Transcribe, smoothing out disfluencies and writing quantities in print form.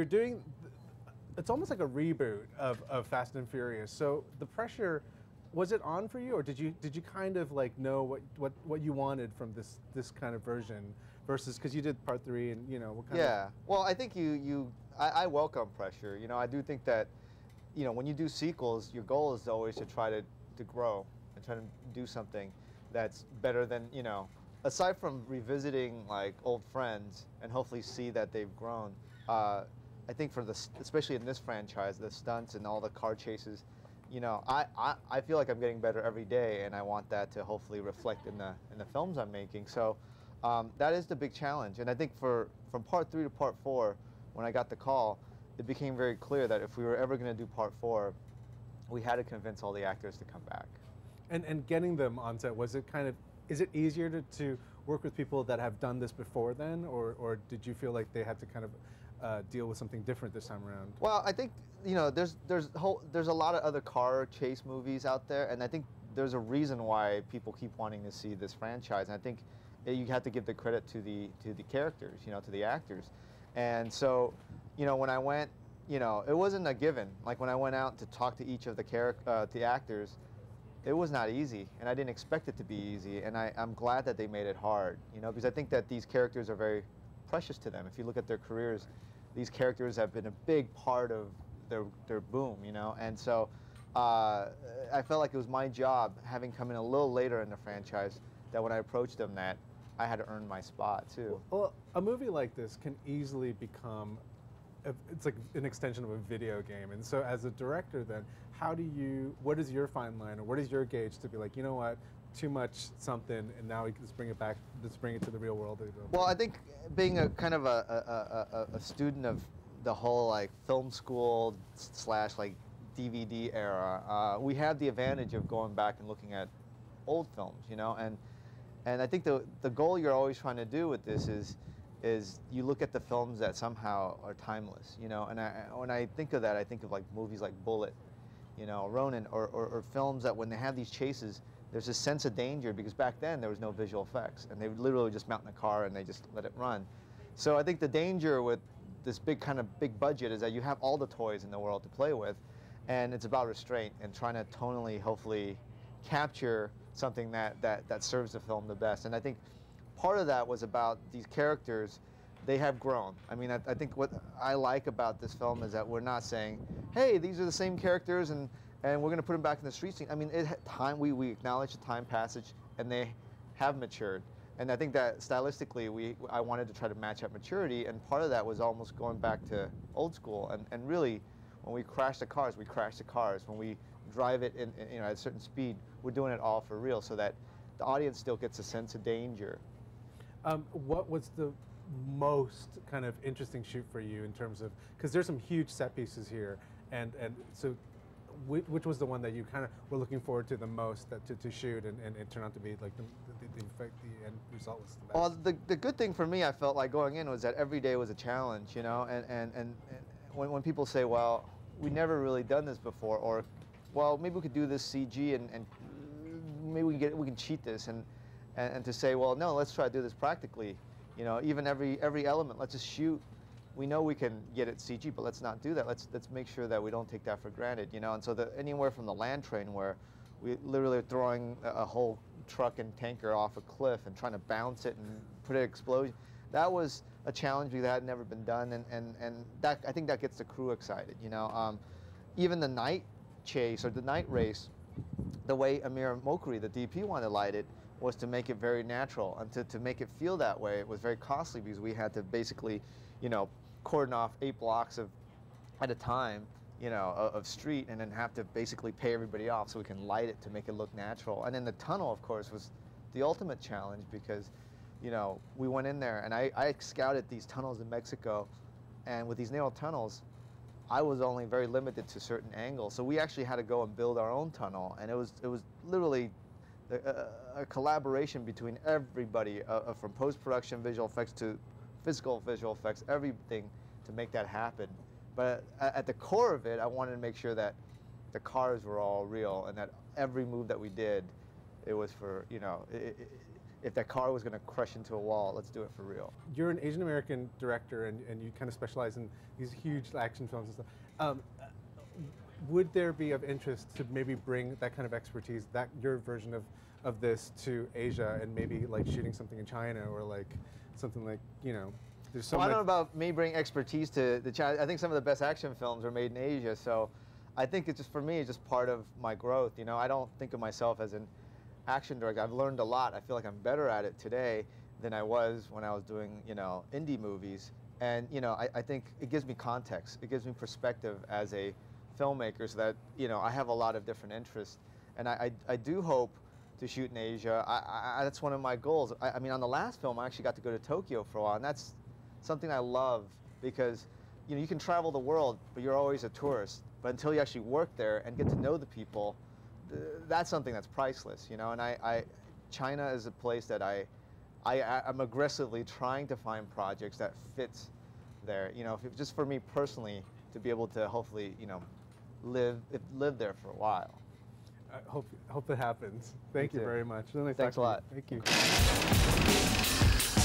you're doing, it's almost like a reboot of Fast and Furious. So the pressure, was it on for you, or did you kind of like know what you wanted from this kind of version versus because you did part three and what kind of. Yeah. Well, I think I welcome pressure. I do think that, when you do sequels, your goal is always to try to grow and try to do something that's better than, aside from revisiting like old friends and hopefully see that they've grown. I think especially in this franchise, the stunts and all the car chases, I feel like I'm getting better every day, and I want that to hopefully reflect in the films I'm making. So that is the big challenge. And I think from part 3 to part 4, when I got the call, it became very clear that if we were ever going to do part 4, we had to convince all the actors to come back. And getting them on set, was it kind of, is it easier to work with people that have done this before then, or did you feel like they had to kind of deal with something different this time around? Well, I think there's a lot of other car chase movies out there, and I think there's a reason why people keep wanting to see this franchise. And I think you have to give the credit to the characters, to the actors. And so, when I went, it wasn't a given. Like when I went out to talk to each of the actors, it was not easy, and I didn't expect it to be easy. And I'm glad that they made it hard, because I think that these characters are very precious to them. If you look at their careers, these characters have been a big part of their boom, And so I felt like it was my job, having come in a little later in the franchise, that when I approached them, that I had to earn my spot too. Well, a movie like this can easily become, it's like an extension of a video game. And so as a director then, what is your fine line, or what is your gauge to be like, you know what, too much something, and now we can just bring it back, let's bring it to the real world. Well, I think being a kind of a student of the whole like film school / like DVD era, we have the advantage of going back and looking at old films, and I think the goal you're always trying to do with this is you look at the films that somehow are timeless, and when I think of that, I think of like movies like Bullet, Ronin, or films that when they have these chases, there's a sense of danger, because back then there was no visual effects, and they would literally just mount in a car and they just let it run. So I think the danger with this big budget is that you have all the toys in the world to play with, and it's about restraint and trying to tonally, hopefully, capture something that serves the film the best. And I think part of that was about these characters. They have grown. I mean, I think what I like about this film is that we're not saying, hey, these are the same characters and we're going to put them back in the street scene. I mean, we acknowledge the time passage, and they have matured. And I think that stylistically, I wanted to try to match up maturity, and part of that was almost going back to old school. And really, when we crash the cars, we crash the cars. When we drive it at a certain speed, we're doing it all for real, so that the audience still gets a sense of danger. What was the most kind of interesting shoot for you in terms of, because there's some huge set pieces here, and so which was the one that you kind of were looking forward to the most to shoot, and it turned out to be like the end result was the best? Well, the good thing for me, I felt like going in, was that every day was a challenge, and when people say, well, we never really done this before, or well, maybe we could do this CG and maybe we can cheat this, and to say, well, no, let's try to do this practically. Even every element, let's just shoot. We know we can get it CG, but let's not do that. Let's make sure that we don't take that for granted. And so anywhere from the land train, where we literally are throwing a whole truck and tanker off a cliff and trying to bounce it and put an explosion, that was a challenge that had never been done, and that, I think that gets the crew excited. Even the night chase or the night race, the way Amir Mokri, the DP, wanted to light it was to make it very natural, and to make it feel that way, it was very costly, because we had to basically, cordon off 8 blocks at a time, of street, and then have to basically pay everybody off so we can light it to make it look natural. And then the tunnel, of course, was the ultimate challenge, because, we went in there, and I scouted these tunnels in Mexico, and with these narrow tunnels, I was only very limited to certain angles. So we actually had to go and build our own tunnel, and it was literally a collaboration between everybody, from post-production visual effects to physical visual effects, everything to make that happen. But at the core of it, I wanted to make sure that the cars were all real, and that every move that we did, it was for, if that car was going to crash into a wall, let's do it for real. You're an Asian American director, and you kind of specialize in these huge action films and stuff. Would there be of interest to maybe bring that kind of expertise, that your version of this, to Asia, and maybe like shooting something in China, or like something like, you know, there's so Well, I much. don't know about me bringing expertise to the China. I think some of the best action films are made in Asia, so I think it's just, for me, it's just part of my growth. You know, I don't think of myself as an action director. I've learned a lot. I feel like I'm better at it today than I was when I was doing, you know, indie movies. And, you know, I think it gives me context. It gives me perspective as a filmmaker, so that, you know, I have a lot of different interests. And I do hope to shoot in Asia. That's one of my goals. I mean, on the last film, I actually got to go to Tokyo for a while, and that's something I love, because, you know, you can travel the world, but you're always a tourist. But until you actually work there and get to know the people, that's something that's priceless, you know. And China is a place that I'm aggressively trying to find projects that fits there. You know, just for me personally, to be able to hopefully, you know, live there for a while. I hope that happens. Thank you too. very much. Really nice Thanks a talking to lot. you. Thank you.